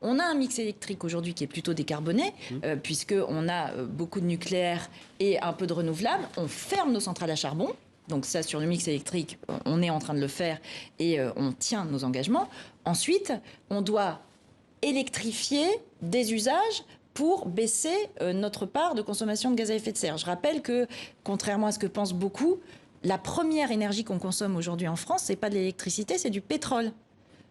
On a un mix électrique aujourd'hui qui est plutôt décarboné, puisqu'on a beaucoup de nucléaire et un peu de renouvelable. On ferme nos centrales à charbon. Donc ça, sur le mix électrique, on est en train de le faire et on tient nos engagements. Ensuite, on doit électrifier des usages pour baisser notre part de consommation de gaz à effet de serre. Je rappelle que, contrairement à ce que pensent beaucoup, la première énergie qu'on consomme aujourd'hui en France, c'est pas de l'électricité, c'est du pétrole.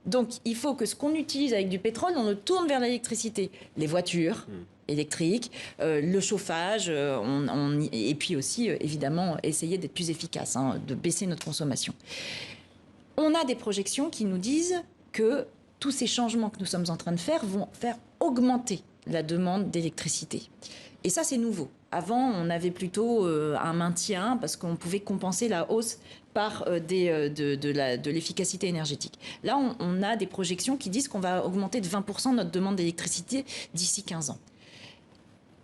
Donc, il faut que ce qu'on utilise avec du pétrole, on le tourne vers l'électricité. Les voitures électriques, le chauffage, et puis aussi, évidemment, essayer d'être plus efficace, de baisser notre consommation. On a des projections qui nous disent que tous ces changements que nous sommes en train de faire vont faire augmenter la demande d'électricité. Et ça, c'est nouveau. Avant, on avait plutôt un maintien parce qu'on pouvait compenser la hausse par de l'efficacité énergétique. Là, on a des projections qui disent qu'on va augmenter de 20% notre demande d'électricité d'ici 15 ans.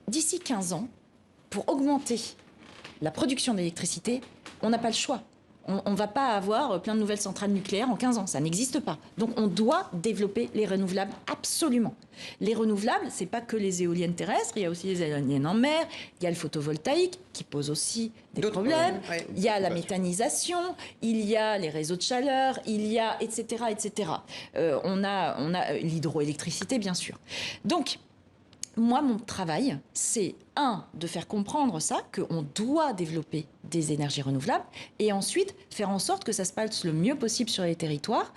D'ici 15 ans, pour augmenter la production d'électricité, on n'a pas le choix. On ne va pas avoir plein de nouvelles centrales nucléaires en 15 ans, ça n'existe pas. Donc on doit développer les renouvelables absolument. Les renouvelables, ce n'est pas que les éoliennes terrestres, il y a aussi les éoliennes en mer, il y a le photovoltaïque qui pose aussi des problèmes, il y a la méthanisation, il y a les réseaux de chaleur, il y a etc. etc. On a l'hydroélectricité bien sûr. Donc moi, mon travail, c'est de faire comprendre ça, qu'on doit développer des énergies renouvelables, et ensuite faire en sorte que ça se passe le mieux possible sur les territoires.